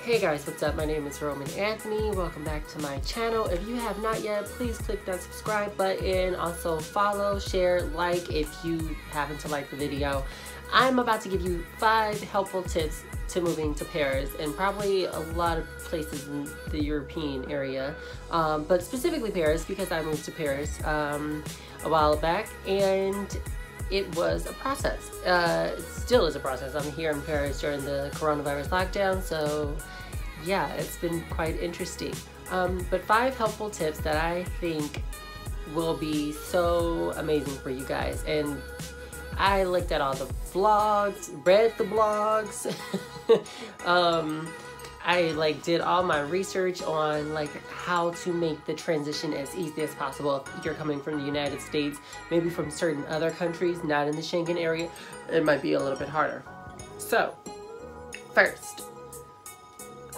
Hey guys, what's up? My name is Roman Anthony. Welcome back to my channel. If you have not yet, please click that subscribe button. Also follow, share, like if you happen to like the video. I'm about to give you 5 helpful tips to moving to Paris and probably a lot of places in the European area, but specifically Paris because I moved to Paris a while back and it was a process. It still is a process. I'm here in Paris during the coronavirus lockdown, so yeah, it's been quite interesting. But 5 helpful tips that I think will be so amazing for you guys. And I looked at all the vlogs, read the blogs. I did all my research on how to make the transition as easy as possible. If you're coming from the United States, maybe from certain other countries, not in the Schengen area, it might be a little bit harder. So, first,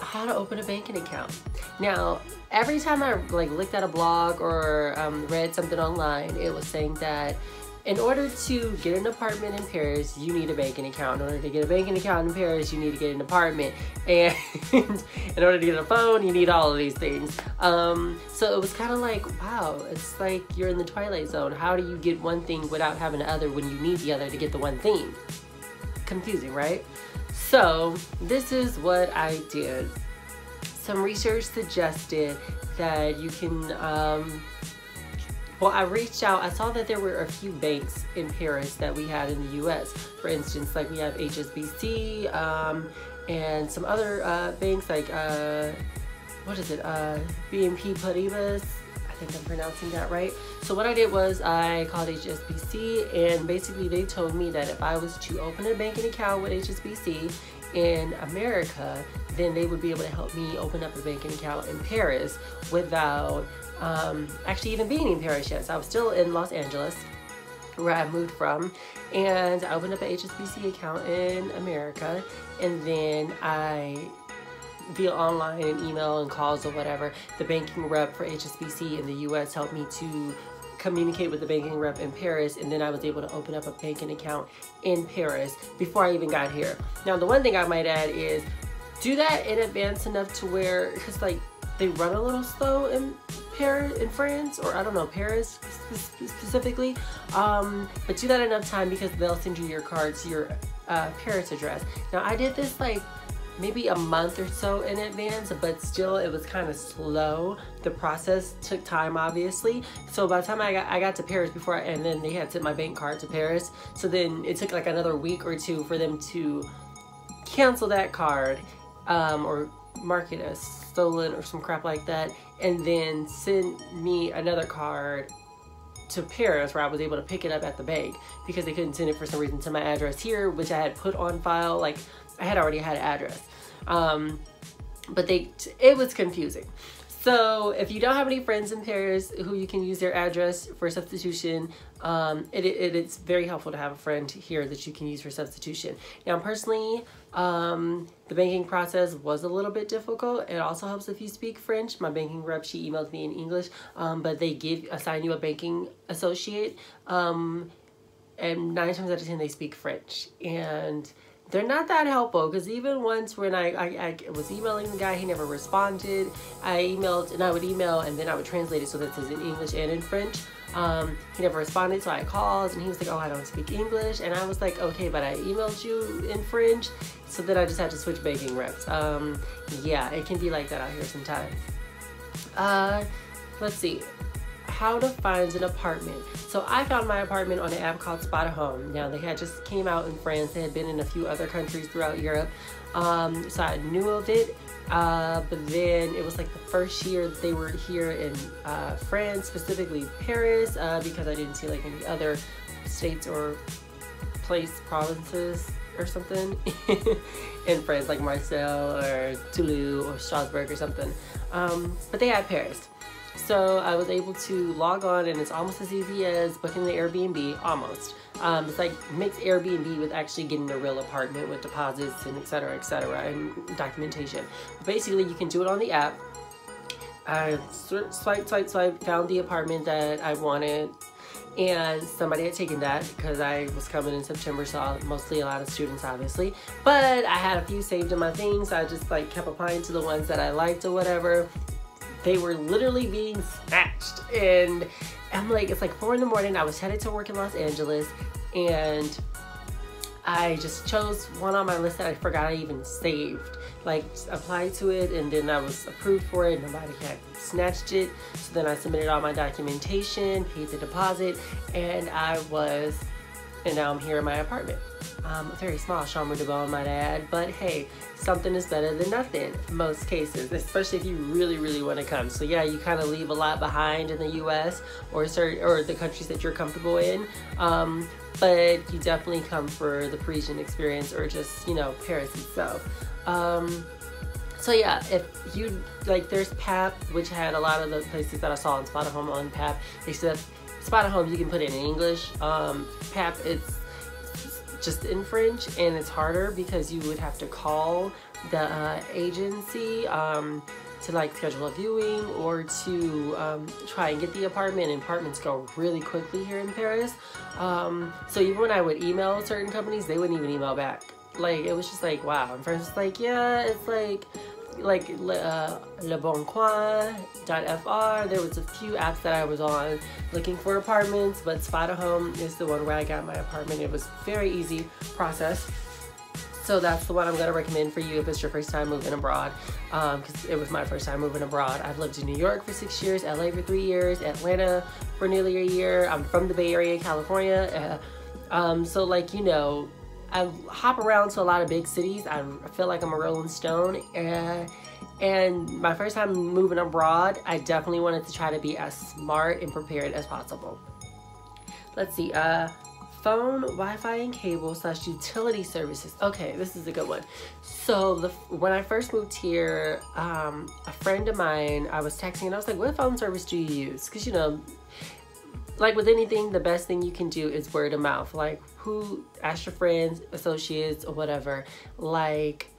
how to open a banking account. Now, every time I looked at a blog or read something online, it was saying that in order to get an apartment in Paris, you need a banking account. In order to get a banking account in Paris, you need to get an apartment. And in order to get a phone, you need all of these things. So it was kind of like, wow, it's like you're in the Twilight Zone. How do you get one thing without having the other when you need the other to get the one thing? Confusing, right? So this is what I did. Some research suggested that you can, well, I reached out. I saw that there were a few banks in Paris that we had in the US. For instance, we have HSBC and some other banks what is it? BNP Paribas. I think I'm pronouncing that right. So what I did was I called HSBC, and basically they told me that if I was to open a banking account with HSBC in America, then they would be able to help me open up a banking account in Paris without actually even being in Paris yet. So I was still in Los Angeles, where I moved from, and I opened up an HSBC account in America, and then via online and email and calls or whatever, the banking rep for HSBC in the US helped me to communicate with the banking rep in Paris, and then I was able to open up a banking account in Paris before I even got here. Now, the one thing I might add is do that in advance enough to where, because they run a little slow in Paris, in France, or I don't know, Paris specifically, but do that enough time because they'll send you your card to your Paris address. Now, I did this maybe a month or so in advance, but still it was kind of slow. The process took time, obviously. So by the time I got to Paris and then they had sent my bank card to Paris, so then it took another week or 2 for them to cancel that card or mark it as stolen or some crap like that, and then send me another card to Paris where I was able to pick it up at the bank because they couldn't send it for some reason to my address here, which I had put on file. I had already had an address, but it was confusing. So if you don't have any friends in Paris who you can use their address for substitution, it's very helpful to have a friend here that you can use for substitution. Now, personally, the banking process was a little bit difficult. It also helps if you speak French. My banking rep, she emailed me in English, but they assign you a banking associate, and 9 times out of 10 they speak French, and they're not that helpful, because even once when I was emailing the guy, he never responded. I emailed, and I would email, and then I would translate it so that it's in English and in French. He never responded, so I called, and he was like, oh, I don't speak English. And I was like, okay, but I emailed you in French. So then I just had to switch banking reps. Yeah, it can be like that out here sometimes. Let's see. How to find an apartment. So I found my apartment on an app called Spot a Home. Now, they had just came out in France. They had been in a few other countries throughout Europe. So I knew of it, but then it was the first year that they were here in France, specifically Paris, because I didn't see any other states or provinces or something in France, like Marseille or Toulouse or Strasbourg or something. But they had Paris. So I was able to log on, and it's almost as easy as booking the Airbnb, almost. It's mix Airbnb with actually getting a real apartment with deposits and et cetera, and documentation. Basically, you can do it on the app. I swipe, found the apartment that I wanted, and somebody had taken that because I was coming in September, so mostly a lot of students, obviously. But I had a few saved in my things, so I just like kept applying to the ones that I liked or whatever. They were literally being snatched, and I'm like, it's like 4 in the morning. I was headed to work in Los Angeles, and I just chose one on my list that I forgot I even saved. Like, applied to it, and then I was approved for it. Nobody had snatched it. So then I submitted all my documentation, paid the deposit, and now I'm here in my apartment. A very small chambre de bonne, might add, but hey, something is better than nothing in most cases, especially if you really, really want to come. So yeah, you kind of leave a lot behind in the U.S. or the countries that you're comfortable in. But you definitely come for the Parisian experience, or just, you know, Paris itself. So yeah, if you like, there's PAP, which had a lot of the places that I saw in Spot a Home on PAP. Except Spot a Home, you can put it in English. PAP, it's just in French, and it's harder because you would have to call the agency to like schedule a viewing or to try and get the apartment, and apartments go really quickly here in Paris. So even when I would email certain companies, they wouldn't even email back. Like, it was just like, wow. And first it's like, yeah, it's like leboncoin.fr. There was a few apps that I was on looking for apartments, but Spot a Home is the one where I got my apartment. It was a very easy process. So that's the one I'm going to recommend for you if it's your first time moving abroad, because it was my first time moving abroad. I've lived in New York for 6 years, LA for 3 years, Atlanta for nearly a year. I'm from the Bay Area, California. So like, you know, I hop around to a lot of big cities. I feel like I'm a rolling stone. And my first time moving abroad, I definitely wanted to try to be as smart and prepared as possible. Let's see. Phone, Wi-Fi, and cable / utility services. Okay, this is a good one. So when I first moved here, a friend of mine, I was texting and I was like, what phone service do you use? Because, you know, like with anything, the best thing you can do is word of mouth. Like, ask your friends, associates, or whatever, like,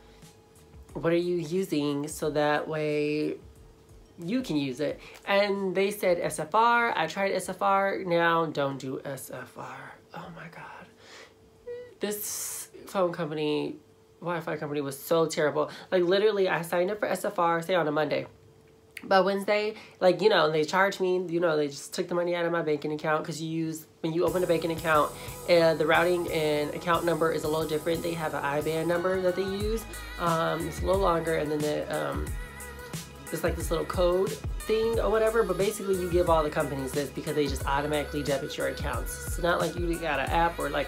what are you using, so that way you can use it. And they said SFR. I tried SFR. Now don't do SFR. Oh my God. This phone company, Wi-Fi company, was so terrible. Like, literally, I signed up for SFR, say on a Monday. By Wednesday, like, you know, they charged me, you know, they just took the money out of my banking account, because when you open a banking account, the routing and account number is a little different. They have an IBAN number that they use. It's a little longer, and then it's like this little code thing or whatever, but basically you give all the companies this because they just automatically debit your accounts. It's not like you got an app or like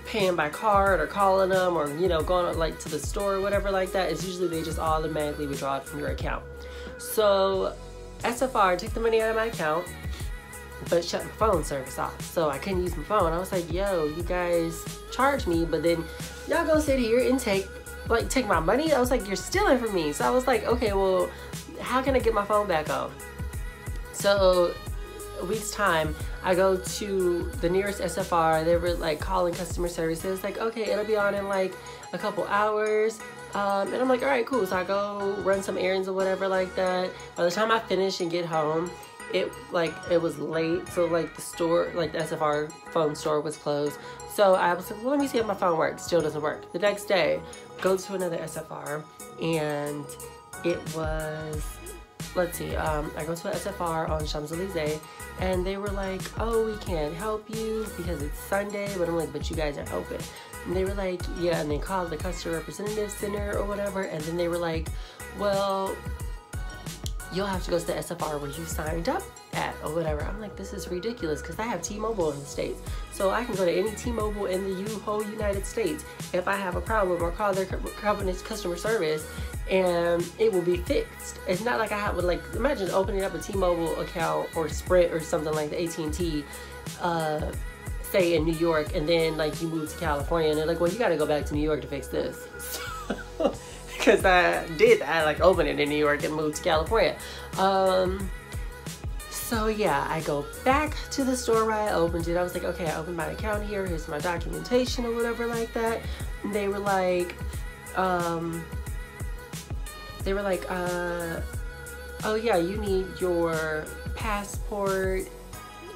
paying by card or calling them or, you know, going like to the store or whatever like that. It's usually they just automatically withdraw it from your account. So SFR took the money out of my account, but shut my phone service off. So I couldn't use my phone. I was like, yo, you guys charge me, but then y'all go sit here and take my money? I was like, you're stealing from me. So I was like, okay, well, how can I get my phone back on? So a week's time, I go to the nearest SFR. They were like calling customer service. It was like, okay, it'll be on in like a couple hours. And I'm like, all right, cool. So I go run some errands or whatever like that. By the time I finish and get home, it was late. So like the SFR phone store was closed. So I was like, well, let me see if my phone works. Still doesn't work. The next day, go to another SFR, and it was, let's see, I go to an SFR on Champs-Elysees, and they were like, oh, we can't help you because it's Sunday. But I'm like, but you guys are open. And they were like, yeah, and they called the customer representative center or whatever, and then they were like, well, you'll have to go to the SFR where you signed up at or whatever. I'm like, this is ridiculous, because I have T-Mobile in the States. So I can go to any T-Mobile in the whole United States if I have a problem or call their company's customer service, and it will be fixed. It's not like I would like, imagine opening up a T-Mobile account or Sprint or something like the AT&T, say in New York, and then like you move to California and they're like, well, you got to go back to New York to fix this. Because I like opened it in New York and moved to California. So yeah, I go back to the store where I opened it. I was like, okay, I opened my account here. Here's my documentation or whatever like that. And they were like, oh yeah, you need your passport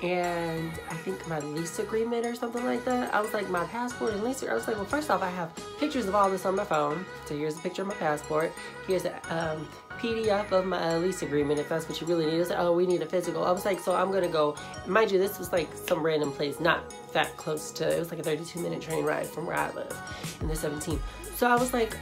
and I think my lease agreement or something like that. I was like, my passport and lease. I was like, well, first off, I have pictures of all this on my phone. So here's a picture of my passport. Here's a PDF of my lease agreement, if that's what you really need. It's like, oh, we need a physical. I was like, so I'm gonna go. Mind you, this was like some random place, not that close to. It was like a 32-minute train ride from where I live in the 17. So I was like,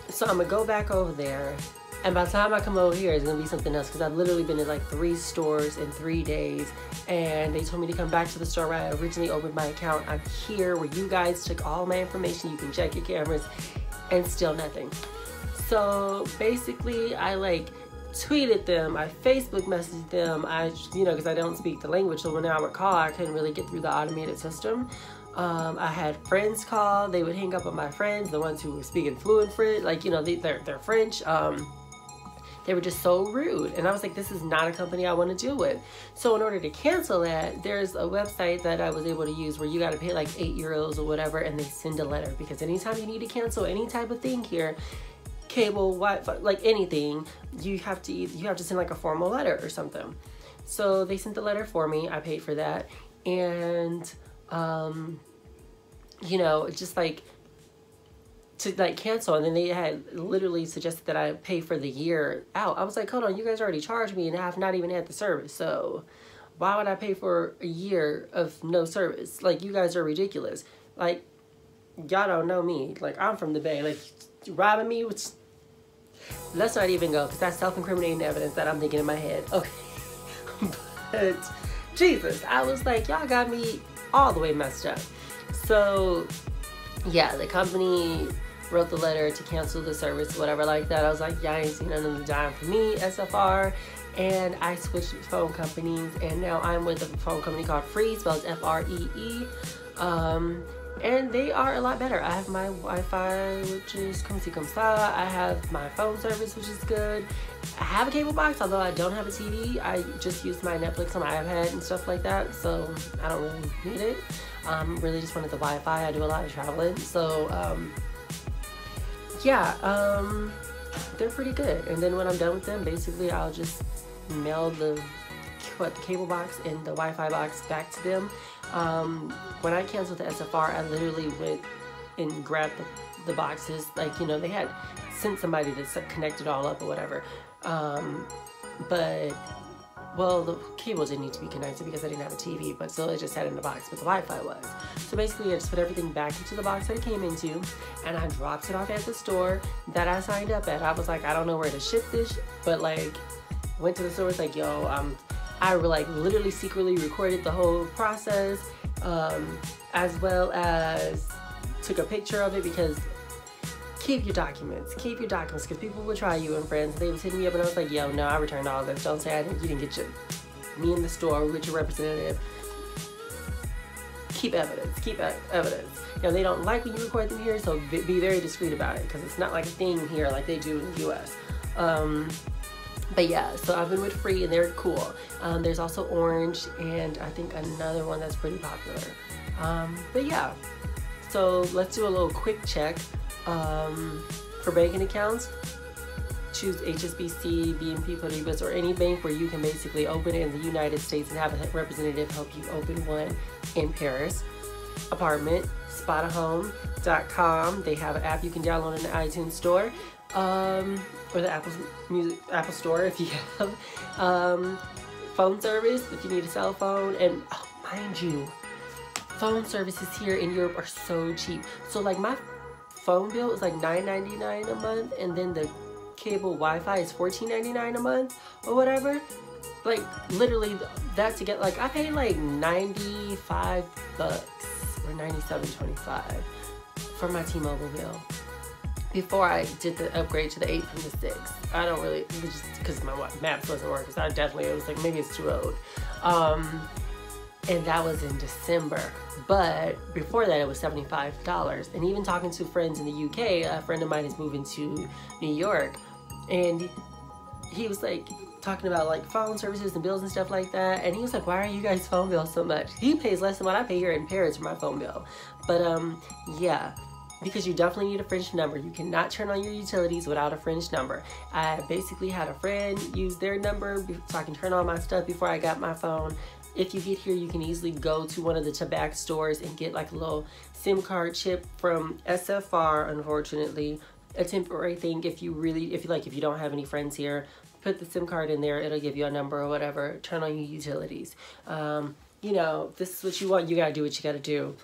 so I'm gonna go back over there. And by the time I come over here, it's gonna be something else, because I've literally been in like 3 stores in 3 days, and they told me to come back to the store where I originally opened my account. I'm here where you guys took all my information. You can check your cameras, and still nothing. So basically, I like tweeted them, I Facebook messaged them, because I don't speak the language, so when I would call, I couldn't really get through the automated system. I had friends call. They would hang up on my friends, the ones who were speaking fluent French, like, they're French. They were just so rude. And I was like, this is not a company I want to deal with. So in order to cancel that, there's a website that I was able to use where you got to pay like €8 or whatever, and they send a letter. Because anytime you need to cancel any type of thing here, cable, Wi-Fi, like anything, you have to send like a formal letter or something. So they sent the letter for me. I paid for that. And, just like, to like cancel, and then they had literally suggested that I pay for the year out. I was like, hold on, you guys already charged me and I have not even had the service, so why would I pay for a year of no service? Like, you guys are ridiculous. Like, y'all don't know me. Like, I'm from the Bay. Like, robbing me, which, let's not even go, because that's self-incriminating evidence that I'm thinking in my head. Okay. But Jesus, I was like, y'all got me all the way messed up. So yeah, the company wrote the letter to cancel the service, whatever like that. I was like, yeah, I ain't seen none of the dime for me, SFR. And I switched phone companies, and now I'm with a phone company called Free, spelled F-R-E-E. And they are a lot better. I have my Wi-Fi, which is comme ci comme ça. I have my phone service, which is good. I have a cable box, although I don't have a TV. I just use my Netflix on my iPad and stuff like that, so I don't really need it. Really just wanted the Wi-Fi. I do a lot of traveling, so they're pretty good. And then when I'm done with them, basically I'll just mail the cable box and the Wi-Fi box back to them. When I canceled the SFR, I literally went and grabbed the boxes. Like, they had sent somebody to connect it all up or whatever. Well, the cable didn't need to be connected because I didn't have a TV, but still it just had in the box, but the Wi-Fi was. So basically I just put everything back into the box that it came into, and I dropped it off at the store that I signed up at. I was like, I don't know where to ship this, but like, went to the store, was like, yo, I like literally secretly recorded the whole process, as well as took a picture of it, because keep your documents, because people will try you and friends. They was hitting me up, and I was like, yo, no, I returned all this. Don't say you didn't get me in the store with your representative. Keep evidence, they don't like when you record them here, so be very discreet about it, because it's not like a thing here like they do in the US. But yeah, so I've been with Free, and they're cool. There's also Orange, and I think another one that's pretty popular. But yeah, so let's do a little quick check. For banking accounts, choose HSBC, BNP Paribas, or any bank where you can basically open it in the United States and have a representative help you open one in Paris. Apartment, spotahome.com. They have an app you can download in the iTunes store, or the Apple Store if you have. Phone service if you need a cell phone, and mind you, phone services here in Europe are so cheap. So like my phone bill is like $9.99 a month, and then the cable Wi-Fi is $14.99 a month or whatever. Like literally that to get, like, I paid like $95 or $97.25 for my T-Mobile bill before I did the upgrade to the 8 from the 6. I don't really, just because my maps wasn't working, so it was like, maybe it's too old. And that was in December. But before that, it was $75. And even talking to friends in the UK, a friend of mine is moving to New York, and he was like talking about like phone services and bills and stuff like that. And he was like, why are you guys' phone bills so much? He pays less than what I pay here in Paris for my phone bill. But yeah, because you definitely need a French number. You cannot turn on your utilities without a French number. I basically had a friend use their number so I can turn on my stuff before I got my phone. if you get here, you can easily go to one of the tobacco stores and get like a little SIM card chip from SFR, unfortunately. A temporary thing if you don't have any friends here, put the SIM card in there, it'll give you a number or whatever, turn on your utilities. You know, if this is what you want, you gotta do what you gotta do.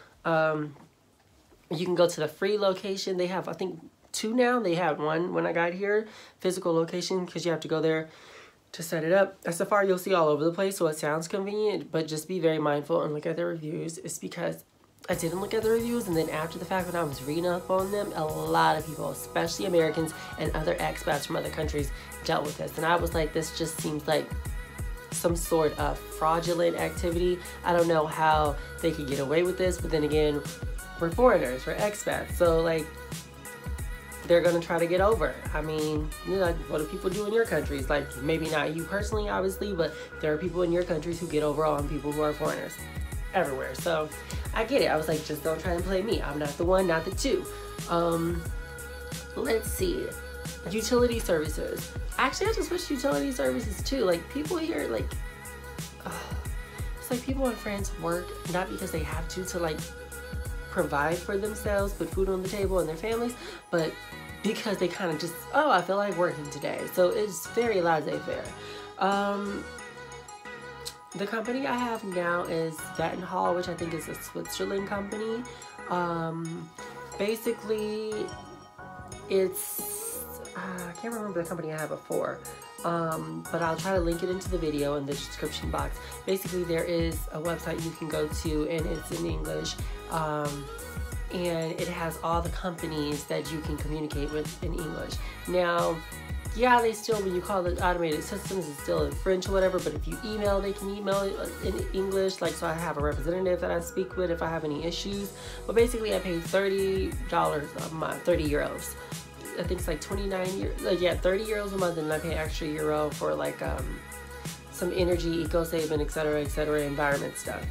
You can go to the free location. They have, I think, 2 now. They had 1 when I got here, physical location, because you have to go there to set it up. SFR you'll see all over the place, so it sounds convenient, but just be very mindful and look at the reviews. It's because I didn't look at the reviews, and then after the fact, when I was reading up on them, a lot of people, especially Americans and other expats from other countries, dealt with this. And I was like, this just seems like some sort of fraudulent activity. I don't know how they could get away with this, but then again, we're foreigners, we're expats, so like, they're gonna try to get over. I mean, you know, what do people do in your countries? Like, maybe not you personally, obviously, but there are people in your countries who get over on people who are foreigners everywhere. So I get it. I was like, just don't try and play me. I'm not the one, not the two. Let's see. Utility services. Actually, I just wish utility services too. Like, people here, like, it's like people in France work not because they have to like provide for themselves, put food on the table and their families, but because they kind of just, oh, I feel like working today. So it's very laissez-faire. The company I have now is Vattenhall, which I think is a Switzerland company. Basically, it's, I can't remember the company I had before, but I'll try to link it into the video in the description box. Basically, there is a website you can go to, and it's in English, and it has all the companies that you can communicate with in English. Now, yeah, they still, when you call it automated systems, it's still in French or whatever, but if you email, they can email it in English. Like, so I have a representative that I speak with if I have any issues. But basically, I pay $30 a month, 30 euros. I think it's like 29 euros, like, yeah, 30 euros a month, and I pay extra euro for like some energy, eco-saving, etc., environment stuff.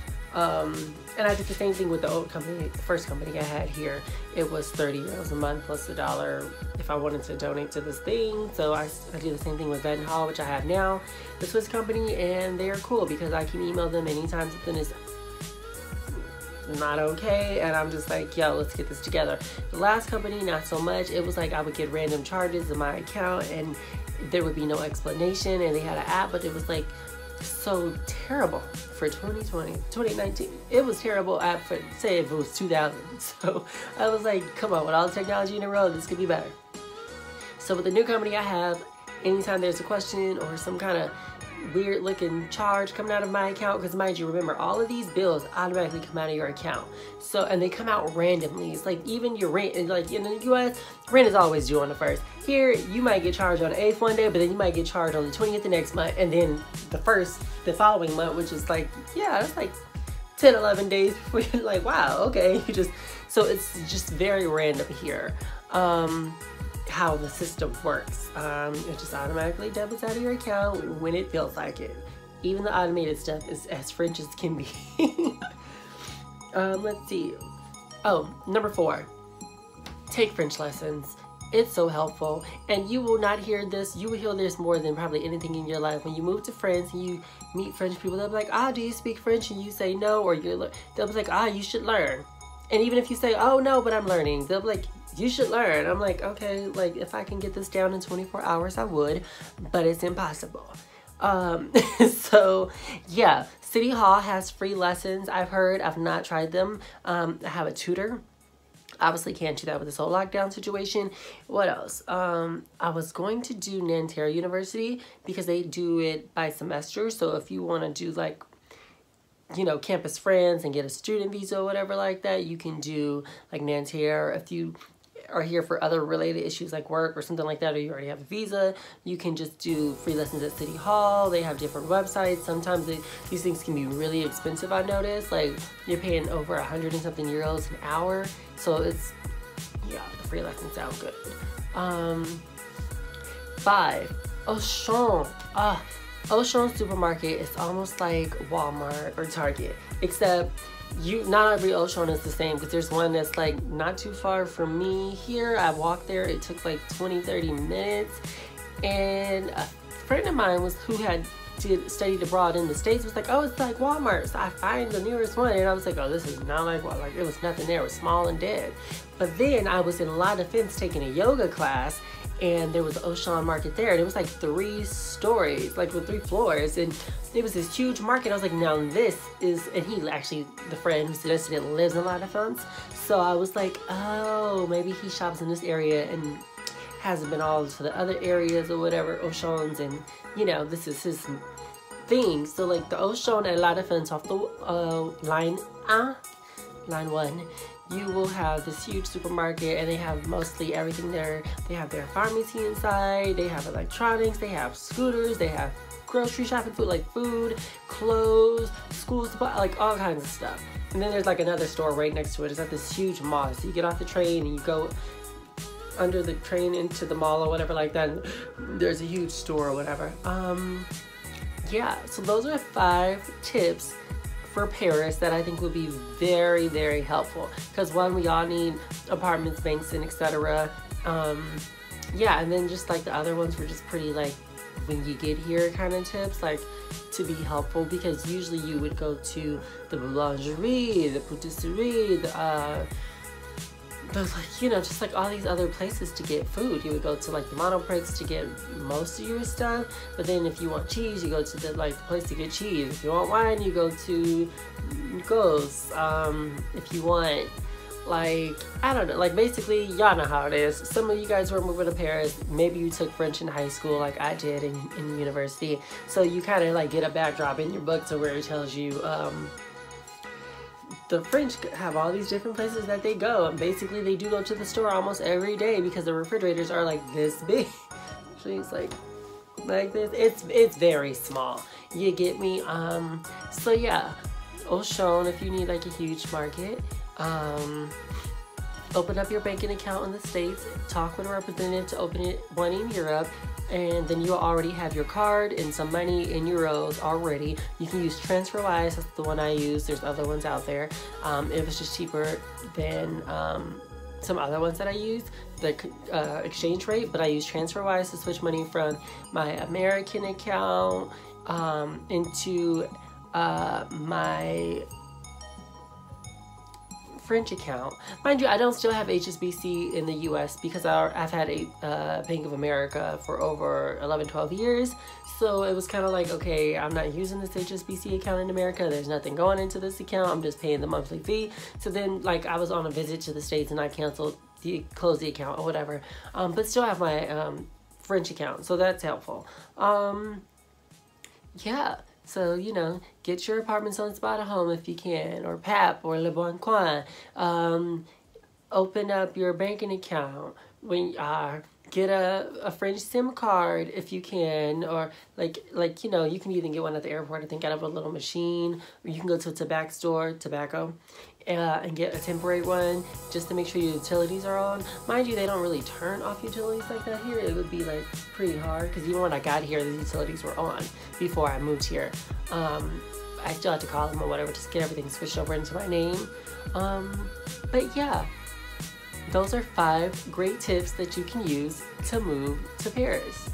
And I did the same thing with the old company, the first company I had here. It was 30 euros a month plus $1 if I wanted to donate to this thing. So I do the same thing with Vattenhall, which I have now, the Swiss company, and they are cool because I can email them anytime something is not okay, and I'm just like, yo, let's get this together. The last company, not so much. It was like I would get random charges in my account and there would be no explanation, and they had an app, but it was like so terrible for 2019. It was terrible app for, say, if it was 2000. So I was like, come on, with all the technology in the world, this could be better. So with the new company I have, anytime there's a question or some kind of weird looking charge coming out of my account, because mind you, remember, all of these bills automatically come out of your account. So, and they come out randomly. It's like even your rent, like in the US, rent is always due on the 1st. Here, you might get charged on the 8th one day, but then you might get charged on the 20th the next month, and then the 1st the following month, which is like, yeah, that's like 10, 11 days before you're like, wow, okay. So it's just very random here. How the system works. It just automatically debits out of your account when it feels like it. Even the automated stuff is as French as can be. Let's see. Oh, number 4. Take French lessons. It's so helpful, and you will not hear this. You will hear this more than probably anything in your life. When you move to France and you meet French people, they'll be like, ah, do you speak French? And you say no, or they'll be like, ah, you should learn. And even if you say, oh no, but I'm learning, they'll be like, you should learn. I'm like, okay, like if I can get this down in 24 hours, I would, but it's impossible. So yeah, City Hall has free lessons. I've heard, I've not tried them. I have a tutor. Obviously can't do that with this whole lockdown situation. What else? I was going to do Nanterre University because they do it by semester. So if you want to do like, you know, campus friends and get a student visa or whatever like that, you can do like Nanterre. If you are here for other related issues like work or something like that, or you already have a visa, you can just do free lessons at City Hall. They have different websites. Sometimes these things can be really expensive, I noticed. Like, you're paying over 100 and something euros an hour. So it's, yeah, the free lessons sound good. 5, Auchan. Auchan supermarket is almost like Walmart or Target, except not every Auchan is the same, because there's one that's like not too far from me here. I walked there, it took like 20-30 minutes, and a friend of mine who had studied abroad in the States was like, oh, it's like Walmart. So I find the nearest one, and I was like, oh, this is not like Walmart. Like, it was nothing there. It was small and dead. But then I was in La Defense taking a yoga class, and there was an Auchan market there, and it was like 3 stories, like with 3 floors, and it was this huge market. I was like, now this is, and he actually, the friend who suggested it lives in La Defense, so I was like, oh, maybe he shops in this area and hasn't been all to the other areas or whatever, Auchans, and you know, this is his thing. So like the Auchan at La Defense off the line 1, you will have this huge supermarket, and they have mostly everything there. They have their pharmacy inside, they have electronics, they have scooters, they have grocery shopping, food, like food, clothes, school supplies, like all kinds of stuff. And then there's like another store right next to it. It's at this huge mall. So you get off the train and you go under the train into the mall or whatever like that, and there's a huge store or whatever. Yeah, so those are 5 tips for Paris that I think would be very, very helpful, because one, we all need apartments, banks, and etc. Yeah, and then just like the other ones were just pretty like when you get here kind of tips, like to be helpful, because usually you would go to the boulangerie, the patisserie, there's like, you know, just like all these other places to get food. You would go to like the Monoprix to get most of your stuff, but then if you want cheese, you go to the like place to get cheese. If you want wine, you go to Gos. If you want, like, I don't know, like basically y'all know how it is. Some of you guys were moving to Paris, maybe you took French in high school like I did in university, so you kind of like get a backdrop in your book to where it tells you the French have all these different places that they go, and basically they do go to the store almost every day because the refrigerators are like this big. Actually, it's like this. It's very small. You get me? So yeah, Auchan if you need like a huge market. Open up your banking account in the States. Talk with a representative to open one in Europe. And then you already have your card and some money in euros already. You can use TransferWise, that's the one I use. There's other ones out there. It was just cheaper than some other ones that I use, the exchange rate, but I use TransferWise to switch money from my American account into my French account. Mind you, I don't still have HSBC in the US because I've had a Bank of America for over 11-12 years, so it was kind of like, okay, I'm not using this HSBC account in America, there's nothing going into this account, I'm just paying the monthly fee. So then like I was on a visit to the States and I closed the account or whatever, but still have my French account, so that's helpful. Yeah, so, you know, get your apartments on Spot at Home if you can, or PAP, or Le Bon Coin. Open up your banking account. When get a French SIM card if you can, or like you know, you can even get one at the airport, I think, out of a little machine, or you can go to a tobacco store, and get a temporary one just to make sure your utilities are on. Mind you, they don't really turn off utilities like that here. It would be like pretty hard, because even when I got here, the utilities were on before I moved here. I still had to call them or whatever just to get everything switched over into my name. But yeah, those are 5 great tips that you can use to move to Paris.